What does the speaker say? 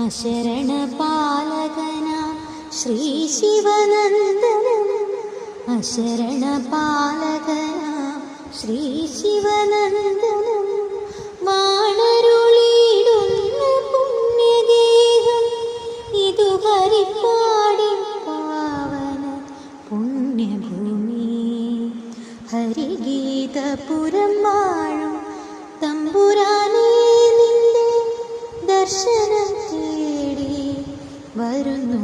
അശരണപാലകനാം ശ്രീ ശിവനന്ദനം, അശരണപാലകനാം ശ്രീ ശിവനന്ദനം. വാണരുളിയിടുന്ന പുണ്യഗേഹം ഇതു ഹരിപ്പാടി പാവന പുണ്യഭൂമി. ഹരിഗീതപുരം വാഴും തമ്പുരാനേ, നിന്റെ ദർശനം തേടി വരുന്നു